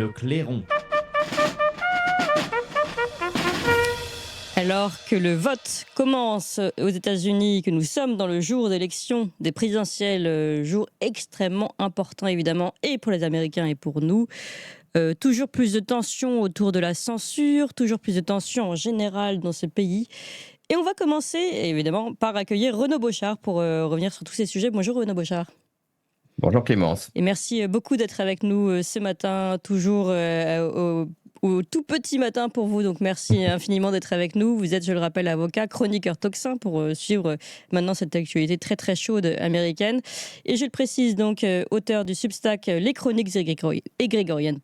le clairon. Alors que le vote commence aux États-Unis, que nous sommes dans le jour d'élection des présidentielles, jour extrêmement important évidemment, et pour les Américains et pour nous. Toujours plus de tensions autour de la censure, toujours plus de tensions en général dans ce pays. Et on va commencer évidemment par accueillir Renaud Bochart pour revenir sur tous ces sujets. Bonjour Renaud Bochart. Bonjour Clémence. Et merci beaucoup d'être avec nous ce matin, toujours au tout petit matin pour vous. Donc merci infiniment d'être avec nous. Vous êtes, je le rappelle, avocat, chroniqueur Tocsin pour suivre maintenant cette actualité très très chaude américaine. Et je le précise donc, auteur du Substack Les Chroniques Égrégoriennes,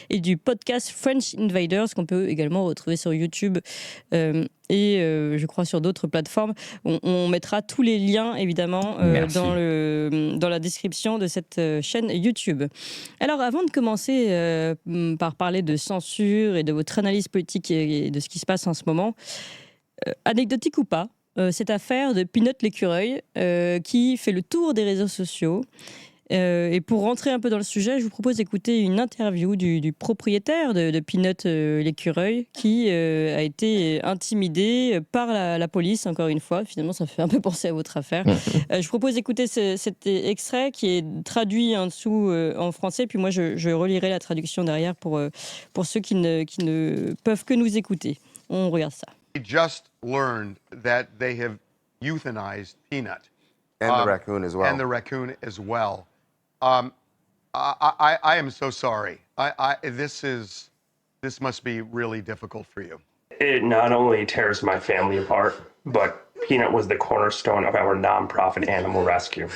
et du podcast French Invaders qu'on peut également retrouver sur YouTube. Et je crois sur d'autres plateformes. On mettra tous les liens, évidemment, dans la description de cette chaîne YouTube. Alors, avant de commencer par parler de censure et de votre analyse politique et de ce qui se passe en ce moment, anecdotique ou pas, cette affaire de Peanut l'écureuil qui fait le tour des réseaux sociaux. Et pour rentrer un peu dans le sujet, je vous propose d'écouter une interview du propriétaire de Peanut l'écureuil qui a été intimidé par la police, encore une fois. Finalement, ça fait un peu penser à votre affaire. Je vous propose d'écouter cet extrait qui est traduit en dessous en français, puis moi je relirai la traduction derrière pour ceux qui ne peuvent que nous écouter. On regarde ça. We just learned that they have euthanized Peanut. And the raccoon as well. And the raccoon as well. I am so sorry. This must be really difficult for you. It not only tears my family apart, but Peanut was the cornerstone of our nonprofit animal rescue.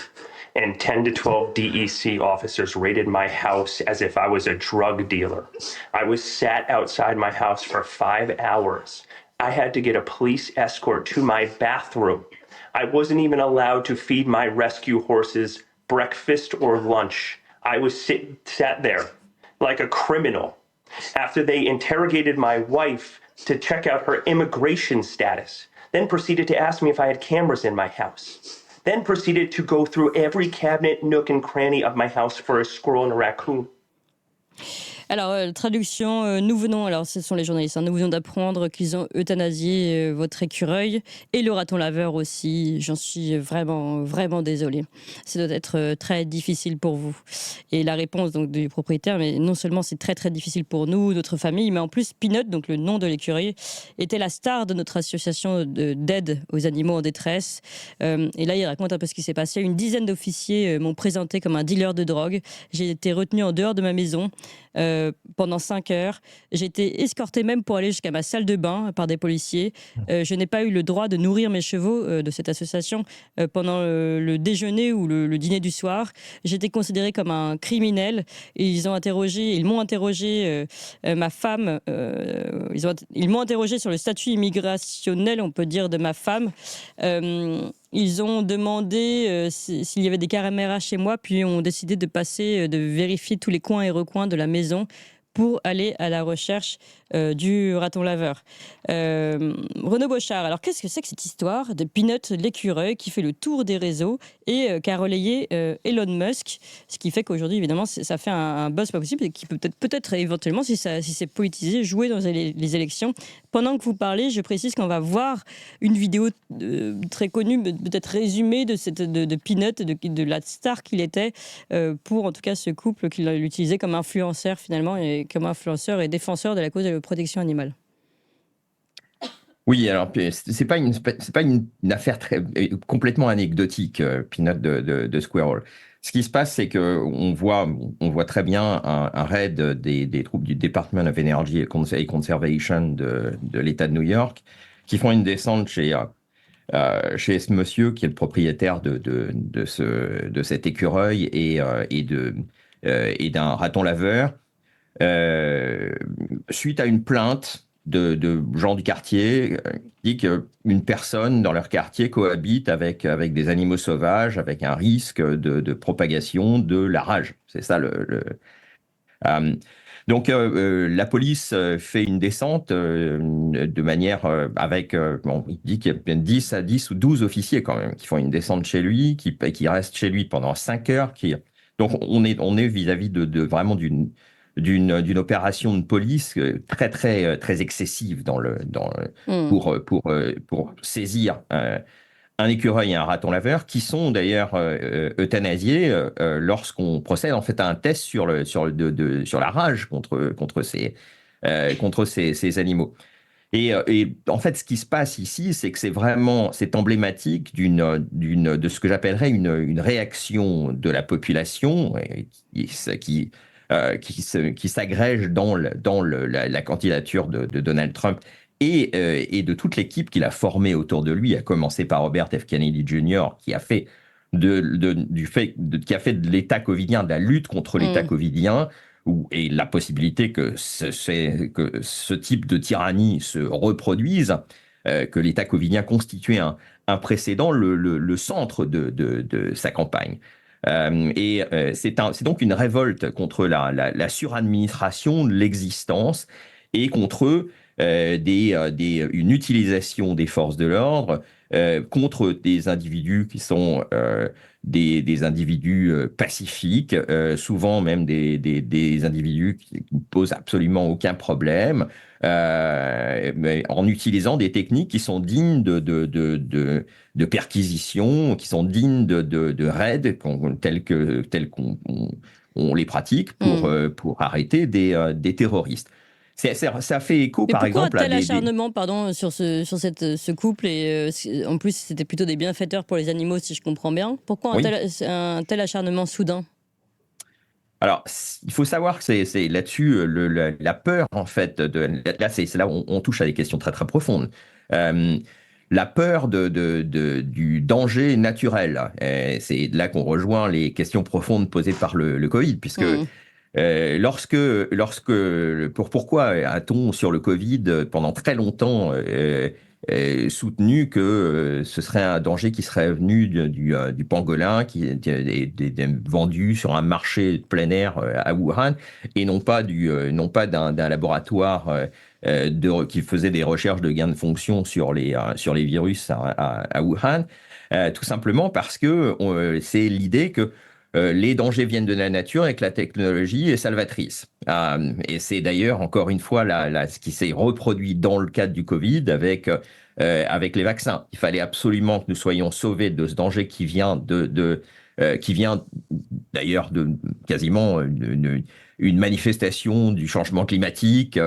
And 10 to 12 DEC officers raided my house as if I was a drug dealer. I was sat outside my house for 5 hours. I had to get a police escort to my bathroom. I wasn't even allowed to feed my rescue horses breakfast or lunch. I was sat there like a criminal after they interrogated my wife to check out her immigration status, then proceeded to ask me if I had cameras in my house, then proceeded to go through every cabinet, nook, and cranny of my house for a squirrel and a raccoon. Alors, traduction, nous venons, alors ce sont les journalistes, nous venons d'apprendre qu'ils ont euthanasié votre écureuil et le raton laveur aussi. J'en suis vraiment, vraiment désolée. Ça doit être très difficile pour vous. Et la réponse donc, du propriétaire, mais non seulement c'est très, très difficile pour nous, notre famille, mais en plus Peanut, donc le nom de l'écureuil, était la star de notre association d'aide aux animaux en détresse. Et là, il raconte un peu ce qui s'est passé. Une dizaine d'officiers m'ont présenté comme un dealer de drogue. J'ai été retenue en dehors de ma maison pendant 5 heures. J'ai été escortée même pour aller jusqu'à ma salle de bain par des policiers. Je n'ai pas eu le droit de nourrir mes chevaux de cette association pendant le déjeuner ou le dîner du soir. J'étais considérée comme un criminel. Et ils m'ont interrogé ma femme. Ils m'ont interrogé sur le statut immigrationnel, on peut dire, de ma femme. Ils ont demandé s'il y avait des caméras chez moi, puis ont décidé de vérifier tous les coins et recoins de la maison pour aller à la recherche du raton laveur. Renaud Bochart, alors qu'est-ce que c'est que cette histoire de Peanut l'écureuil qui fait le tour des réseaux et qui a relayé Elon Musk, ce qui fait qu'aujourd'hui, évidemment, ça fait un buzz pas possible et qui peut peut-être éventuellement, si c'est politisé, jouer dans les élections. Pendant que vous parlez, je précise qu'on va voir une vidéo très connue, peut-être résumée de Peanut, de la star qu'il était, pour en tout cas ce couple qu'il a utilisé comme influenceur finalement, et comme influenceur et défenseur de la cause de la protection animale. Oui, alors c'est pas une affaire complètement anecdotique, Peanut de Squirrel. Ce qui se passe, c'est que on voit très bien un raid des troupes du Department of Energy and Conservation de l'État de New York qui font une descente chez ce monsieur qui est le propriétaire de cet écureuil et d'un raton laveur, suite à une plainte de gens du quartier qui dit qu'une personne dans leur quartier cohabite avec des animaux sauvages, avec un risque de propagation de la rage. C'est ça donc la police fait une descente de manière avec, il dit qu'il y a 10 ou 12 officiers quand même qui font une descente chez lui, qui restent chez lui pendant 5 heures. Donc on est vis-à-vis de vraiment d'une opération de police très très très excessive pour saisir un écureuil et un raton laveur, qui sont d'ailleurs euthanasiés lorsqu'on procède en fait à un test sur la rage contre ces animaux. Et en fait, ce qui se passe ici, c'est que c'est emblématique de ce que j'appellerais une réaction de la population qui s'agrège dans la candidature de Donald Trump et de toute l'équipe qu'il a formée autour de lui, à commencer par Robert F. Kennedy Jr., qui a fait qui a fait de l'État covidien, de la lutte contre l'État covidien, et la possibilité que ce type de tyrannie se reproduise, que l'État covidien constituait un précédent, le centre de sa campagne. C'est donc une révolte contre la suradministration de l'existence et contre une utilisation des forces de l'ordre contre des individus qui sont des individus pacifiques, souvent même des individus qui ne posent absolument aucun problème, mais en utilisant des techniques qui sont dignes de perquisition, qui sont dignes de raids tels qu'on les pratique pour arrêter des terroristes. Ça fait écho, mais par exemple, à tel acharnement, pardon, sur ce couple, et en plus c'était plutôt des bienfaiteurs pour les animaux, si je comprends bien. Pourquoi un tel acharnement soudain? Alors, il faut savoir que c'est là-dessus la peur, en fait, là, c'est là où on touche à des questions très très profondes. La peur du danger naturel, c'est là qu'on rejoint les questions profondes posées par le Covid, puisque pourquoi a-t-on sur le Covid pendant très longtemps soutenu que ce serait un danger qui serait venu du pangolin qui est vendu sur un marché de plein air à Wuhan, et non pas d'un laboratoire qui faisait des recherches de gain de fonction sur les virus à Wuhan, tout simplement parce que c'est l'idée que les dangers viennent de la nature et que la technologie est salvatrice. Et c'est d'ailleurs, encore une fois, ce qui s'est reproduit dans le cadre du Covid avec les vaccins. Il fallait absolument que nous soyons sauvés de ce danger qui vient d'ailleurs de quasiment une manifestation du changement climatique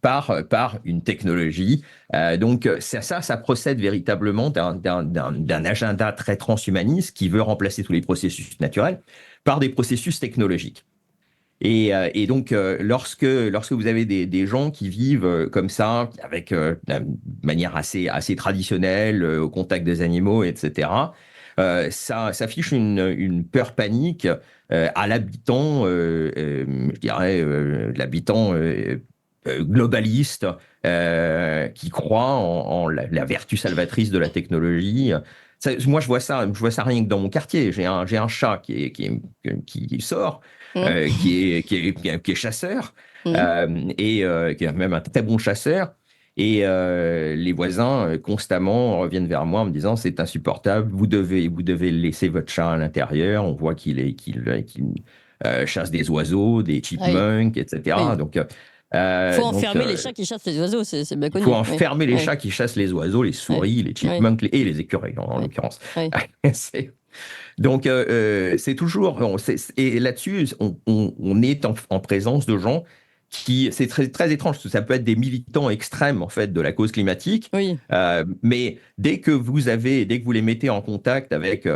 par une technologie. Donc ça procède véritablement d'un agenda très transhumaniste qui veut remplacer tous les processus naturels par des processus technologiques. Et donc, lorsque vous avez des gens qui vivent comme ça, avec de manière assez traditionnelle, au contact des animaux, etc., ça affiche une peur panique à l'habitant, je dirais, l'habitant globaliste qui croit en la vertu salvatrice de la technologie. Moi, je vois ça rien que dans mon quartier. J'ai un chat qui sort. Qui est chasseur et qui est même un très bon chasseur. Et les voisins constamment reviennent vers moi en me disant c'est insupportable, vous devez laisser votre chat à l'intérieur. On voit qu'il chasse des oiseaux, des chipmunks, etc. Oui. Donc faut enfermer les chats qui chassent les oiseaux, c'est bien connu. Il faut enfermer les chats qui chassent les oiseaux, les souris, les chipmunks et les écureuils en l'occurrence. Donc, c'est toujours... Et là-dessus, on est en présence de gens c'est très, très étrange, parce que ça peut être des militants extrêmes, en fait, de la cause climatique. Oui. Mais dès que vous les mettez en contact avec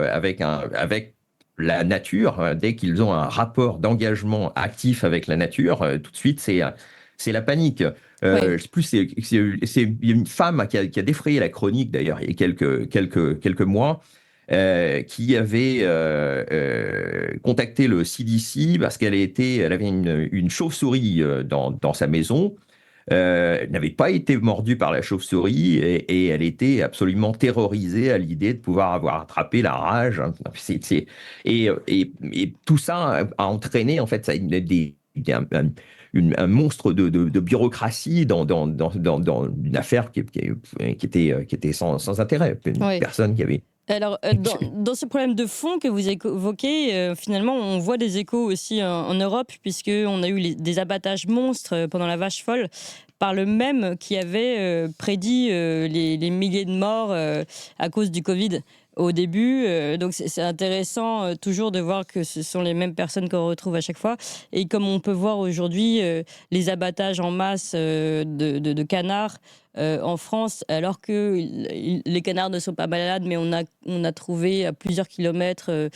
la nature, dès qu'ils ont un rapport d'engagement actif avec la nature, tout de suite, c'est la panique. Je sais plus, c'est une femme qui a défrayé la chronique, d'ailleurs, il y a quelques mois, qui avait contacté le CDC parce qu'elle avait une chauve-souris dans sa maison. Elle n'avait pas été mordue par la chauve-souris et elle était absolument terrorisée à l'idée de pouvoir avoir attrapé la rage. Et tout ça a entraîné, en fait, un monstre de bureaucratie dans une affaire qui était sans intérêt. Une personne qui avait Alors, dans ce problème de fond que vous évoquez, finalement, on voit des échos aussi en Europe, puisqu'on a eu des abattages monstres pendant la vache folle, par le même qui avait prédit les milliers de morts à cause du Covid au début. Donc, c'est intéressant toujours de voir que ce sont les mêmes personnes qu'on retrouve à chaque fois. Et comme on peut voir aujourd'hui, les abattages en masse de canards en France, alors que les canards ne sont pas malades, mais on a trouvé à plusieurs kilomètres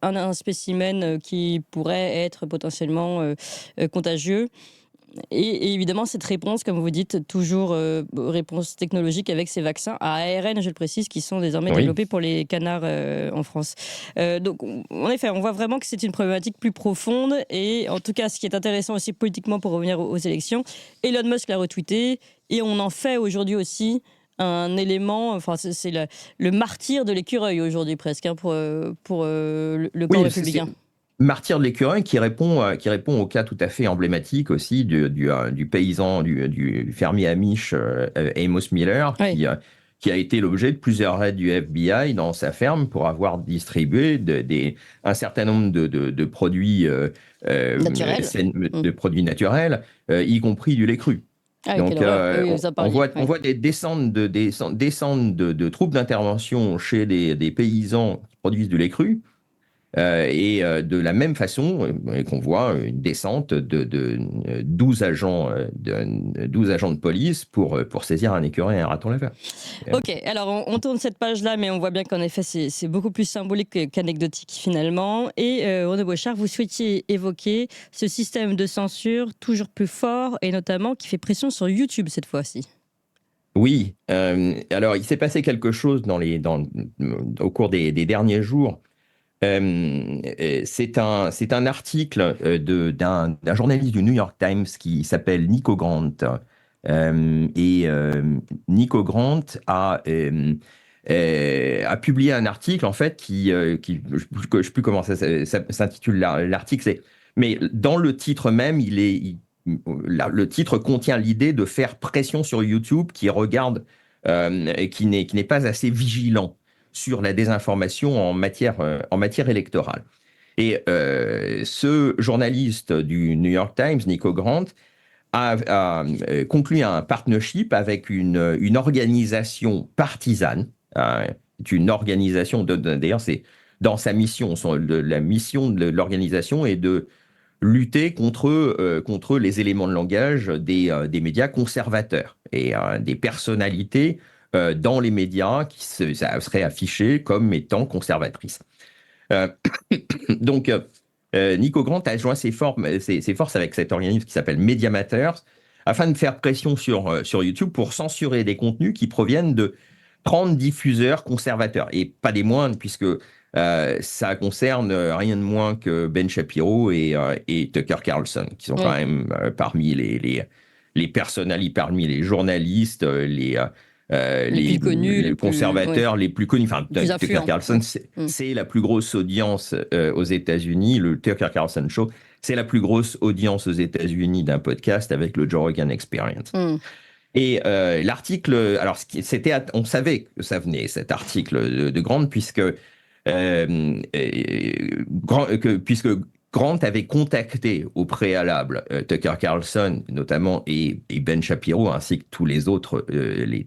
un spécimen qui pourrait être potentiellement contagieux. Et évidemment, cette réponse, comme vous dites, toujours réponse technologique avec ces vaccins à ARN, je le précise, qui sont désormais Oui. développés pour les canards en France. Donc, en effet, on voit vraiment que c'est une problématique plus profonde. Et en tout cas, ce qui est intéressant aussi politiquement pour revenir aux élections, Elon Musk l'a retweeté et on en fait aujourd'hui aussi un élément, enfin c'est le martyr de l'écureuil aujourd'hui presque pour le camp républicain. Martyr de l'écureuil qui répond au cas tout à fait emblématique aussi du paysan, du fermier Amish Amos Miller, Oui. qui a été l'objet de plusieurs raids du FBI dans sa ferme pour avoir distribué un certain nombre de produits Naturels. de produits naturels, y compris du lait cru. Ah, Donc, quelle horreur. Oui, vous en parliez. on voit des descentes de troupes d'intervention chez des paysans qui produisent du lait cru. Et de la même façon qu'on voit une descente de 12 agents de police pour saisir un écureuil et un raton laveur. Ok, alors on tourne cette page-là, mais on voit bien qu'en effet, c'est beaucoup plus symbolique qu'anecdotique finalement. Et Renaud Bochart, vous souhaitiez évoquer ce système de censure toujours plus fort et notamment qui fait pression sur YouTube cette fois-ci. Oui, alors il s'est passé quelque chose au cours des derniers jours. C'est un article d'un journaliste du New York Times qui s'appelle Nico Grant. Nico Grant a publié un article en fait je ne sais plus comment ça s'intitule l'article, mais dans le titre même, le titre contient l'idée de faire pression sur YouTube qui n'est pas assez vigilant sur la désinformation en matière électorale. Et ce journaliste du New York Times, Nico Grant, a conclu un partnership avec une organisation partisane. Une organisation, d'ailleurs, c'est dans sa mission, la mission de l'organisation est de lutter contre les éléments de langage des médias conservateurs et des personnalités dans les médias qui seraient affichées comme étant conservatrices. Donc, Nico Grant a joint ses forces avec cet organisme qui s'appelle Media Matters afin de faire pression sur YouTube pour censurer des contenus qui proviennent de 30 diffuseurs conservateurs, et pas des moindres, puisque ça concerne rien de moins que Ben Shapiro et Tucker Carlson, qui sont quand même parmi les personnalités, parmi les journalistes, les plus connus, les conservateurs les plus connus. Enfin, Tucker Carlson, Ouais. c'est la plus grosse audience aux États-Unis. Le Tucker Carlson Show, c'est la plus grosse audience aux États-Unis d'un podcast avec le Joe Rogan Experience. Et l'article, alors on savait que ça venait, cet article de Grant, puisque Grant avait contacté au préalable Tucker Carlson notamment et Ben Shapiro ainsi que tous les autres, les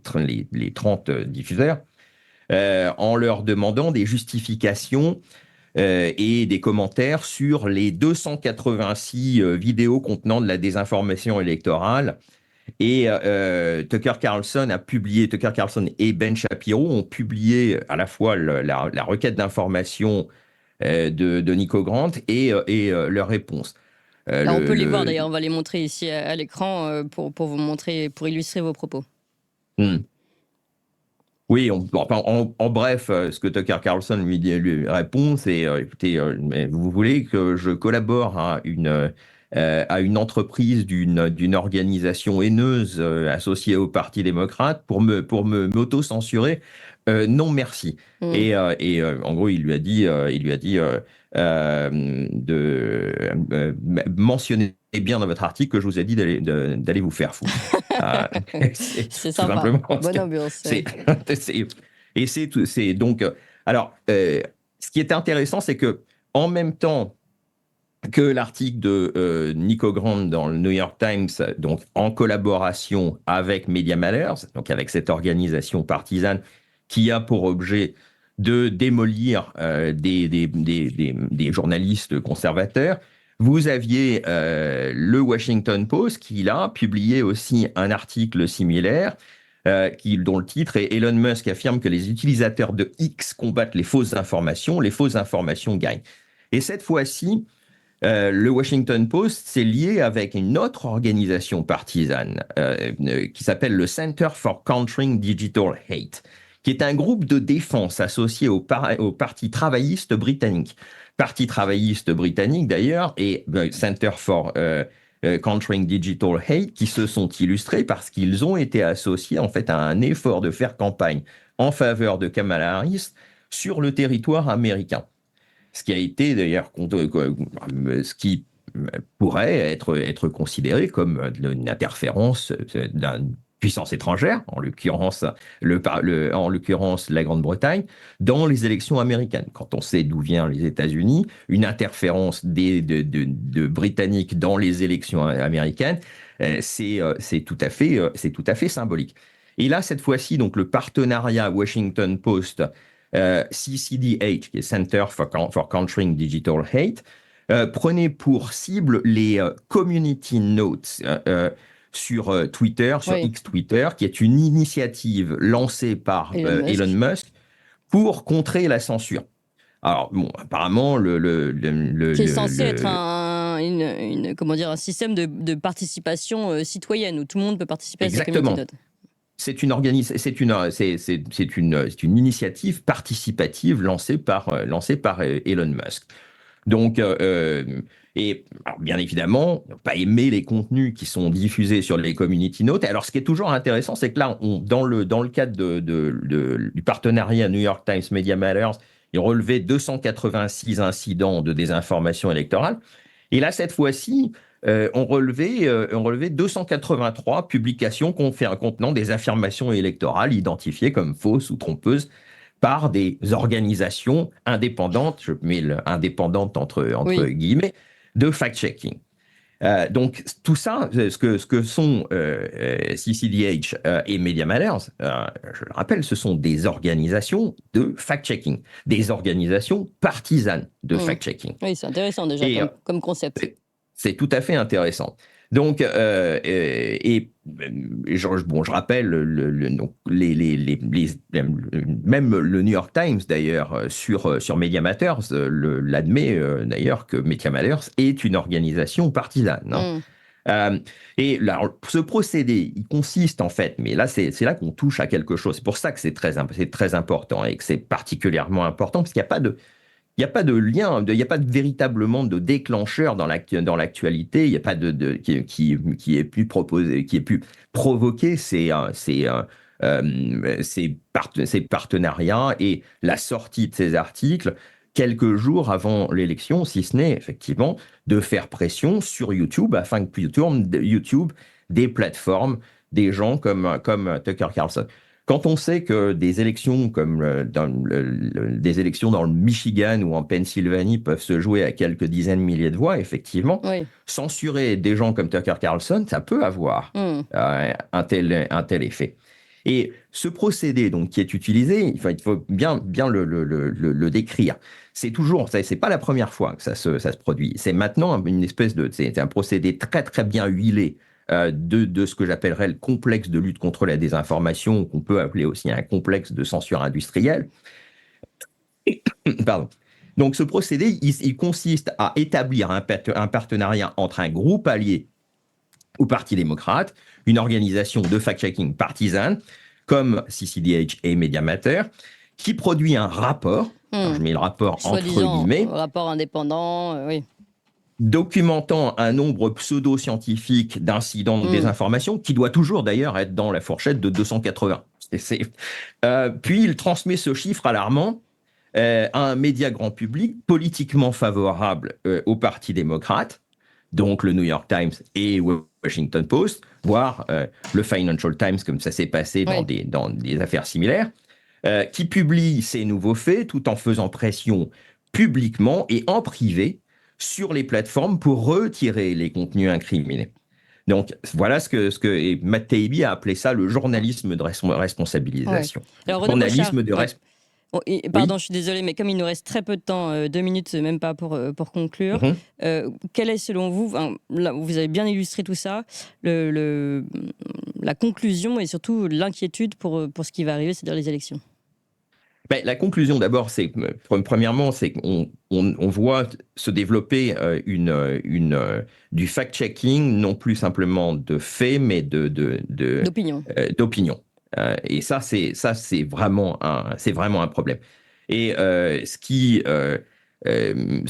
30 diffuseurs, en leur demandant des justifications et des commentaires sur les 286 vidéos contenant de la désinformation électorale. Et Tucker Carlson et Ben Shapiro ont publié à la fois la requête d'information de Nico Grant et leur réponse. Là, on peut les voir d'ailleurs, on va les montrer ici à l'écran pour vous montrer, pour illustrer vos propos. Oui, en bref, ce que Tucker Carlson lui répond, c'est écoutez, vous voulez que je collabore à une entreprise d'une organisation haineuse associée au Parti démocrate pour m'auto-censurer? Non, merci. Et en gros, il lui a dit de mentionner bien dans votre article que je vous ai dit d'aller vous faire foutre. C'est sympa. Bonne ambiance. Et c'est donc alors ce qui est intéressant, c'est que en même temps que l'article de Nico Grant dans le New York Times, donc en collaboration avec Media Matters, donc avec cette organisation partisane qui a pour objet de démolir des journalistes conservateurs, vous aviez le Washington Post qui, là, publié aussi un article similaire dont le titre est Elon Musk affirme que les utilisateurs de X combattent les fausses informations gagnent. Et cette fois-ci, le Washington Post s'est lié avec une autre organisation partisane qui s'appelle le Center for Countering Digital Hate, qui est un groupe de défense associé au Parti travailliste britannique. Parti travailliste britannique, d'ailleurs, et Center for Countering Digital Hate, qui se sont illustrés parce qu'ils ont été associés en fait à un effort de faire campagne en faveur de Kamala Harris sur le territoire américain. Ce qui a été d'ailleurs, ce qui pourrait être considéré comme une interférence d'une puissance étrangère, en l'occurrence la Grande-Bretagne, dans les élections américaines. Quand on sait d'où viennent les États-Unis, une interférence de Britanniques dans les élections américaines, c'est tout à fait symbolique. Et là, cette fois-ci, donc le partenariat Washington Post CCDH, qui est Center for Countering Digital Hate, prenait pour cible les community notes sur Twitter, sur X Twitter, qui est une initiative lancée par Elon Musk pour contrer la censure. Alors, bon, apparemment, c'est censé être un système de participation citoyenne où tout le monde peut participer à ces community notes. C'est une initiative participative lancée par Elon Musk. Donc, alors, bien évidemment, on n'a pas aimé les contenus qui sont diffusés sur les community notes. Alors, ce qui est toujours intéressant, c'est que là, dans le cadre du partenariat New York Times Media Matters, il relevait 286 incidents de désinformation électorale. Et là, cette fois-ci, on relevait 283 publications contenant des affirmations électorales identifiées comme fausses ou trompeuses par des organisations indépendantes, je mets indépendantes entre guillemets, de fact-checking. Donc, tout ça, ce que sont CCDH et Media Matters, je le rappelle, ce sont des organisations de fact-checking, des organisations partisanes de fact-checking. Oui, c'est intéressant déjà comme concept. C'est tout à fait intéressant. Donc, je rappelle, même le New York Times, d'ailleurs, sur Media Matters, l'admet d'ailleurs que Media Matters est une organisation partisane. Et là, ce procédé, il consiste en fait, mais là, c'est là qu'on touche à quelque chose. C'est pour ça que c'est très important et que c'est particulièrement important, parce qu'il n'y a pas de... Il n'y a pas de lien, il n'y a pas véritablement de déclencheur dans l'actualité, il n'y a pas qui ait pu provoquer ces partenariats et la sortie de ces articles quelques jours avant l'élection, si ce n'est effectivement de faire pression sur YouTube afin que YouTube déplateforme des gens comme Tucker Carlson. Quand on sait que des élections comme des élections dans le Michigan ou en Pennsylvanie peuvent se jouer à quelques dizaines de milliers de voix, effectivement, censurer des gens comme Tucker Carlson, ça peut avoir un tel effet. Et ce procédé donc qui est utilisé, il faut bien le décrire. C'est pas la première fois que ça se produit. C'est maintenant c'est un procédé très très bien huilé. De ce que j'appellerais le complexe de lutte contre la désinformation, qu'on peut appeler aussi un complexe de censure industrielle. Pardon. Donc ce procédé, il consiste à établir un partenariat entre un groupe allié au Parti démocrate, une organisation de fact-checking partisane, comme CCDH et Media Matters, qui produit un rapport, je mets le rapport entre guillemets, rapport indépendant, oui, documentant un nombre pseudo-scientifique d'incidents de désinformation, qui doit toujours d'ailleurs être dans la fourchette de 280. Puis il transmet ce chiffre alarmant à un média grand public politiquement favorable au Parti démocrate, donc le New York Times et Washington Post, voire le Financial Times, comme ça s'est passé dans des affaires similaires. qui publie ces nouveaux faits tout en faisant pression publiquement et en privé sur les plateformes pour retirer les contenus incriminés. Donc, voilà et Matt Taibbi a appelé ça le journalisme de responsabilisation. Ouais. Alors, Renaud Journalisme Bochart, de Bon, pardon, je suis désolée, mais comme il nous reste très peu de temps, 2 minutes, même pas pour conclure, quelle est selon vous, là, vous avez bien illustré tout ça, la conclusion et surtout l'inquiétude pour ce qui va arriver, c'est-à-dire les élections? La conclusion d'abord, premièrement, c'est qu'on voit se développer du fact-checking, non plus simplement de faits, mais D'opinion. D'opinion. Et ça, c'est vraiment un problème. Et ce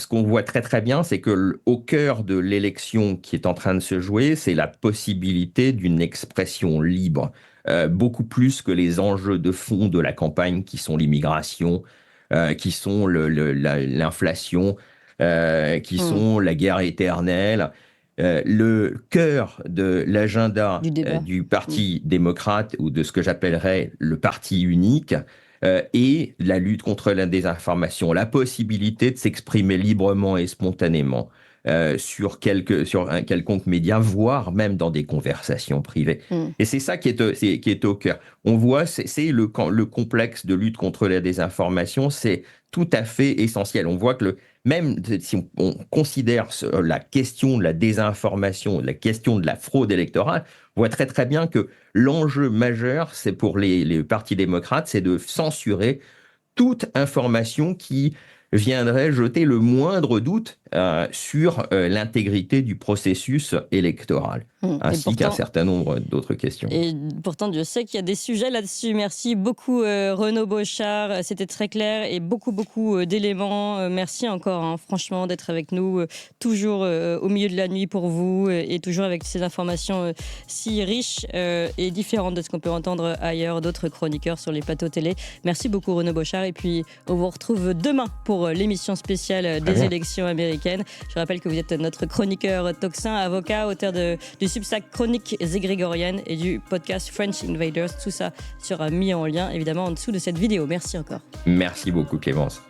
qu'on voit très très bien, c'est que au cœur de l'élection qui est en train de se jouer, c'est la possibilité d'une expression libre, beaucoup plus que les enjeux de fond de la campagne, qui sont l'immigration, qui sont l'inflation, qui sont la guerre éternelle. Le cœur de l'agenda du Parti démocrate, ou de ce que j'appellerais le parti unique, est la lutte contre la désinformation, la possibilité de s'exprimer librement et spontanément sur un quelconque média, voire même dans des conversations privées. Et c'est ça qui est au cœur. On voit, c'est le complexe de lutte contre la désinformation, c'est tout à fait essentiel. On voit que même si on considère la question de la désinformation, la question de la fraude électorale, on voit très très bien que l'enjeu majeur, c'est pour les partis démocrates, c'est de censurer toute information qui viendrait jeter le moindre doute sur l'intégrité du processus électoral, ainsi qu'un certain nombre d'autres questions. Et pourtant, Dieu sait qu'il y a des sujets là-dessus. Merci beaucoup, Renaud Bochart. C'était très clair et beaucoup d'éléments. Merci encore, franchement, d'être avec nous, toujours au milieu de la nuit pour vous, et toujours avec ces informations si riches et différentes de ce qu'on peut entendre ailleurs, d'autres chroniqueurs sur les plateaux télé. Merci beaucoup, Renaud Bochart. Et puis, on vous retrouve demain pour l'émission spéciale des élections américaines. Je rappelle que vous êtes notre chroniqueur Toxin, avocat, auteur du Substack Chroniques Grégoriennes et du podcast French Invaders. Tout ça sera mis en lien, évidemment, en dessous de cette vidéo. Merci encore. Merci beaucoup, Clémence.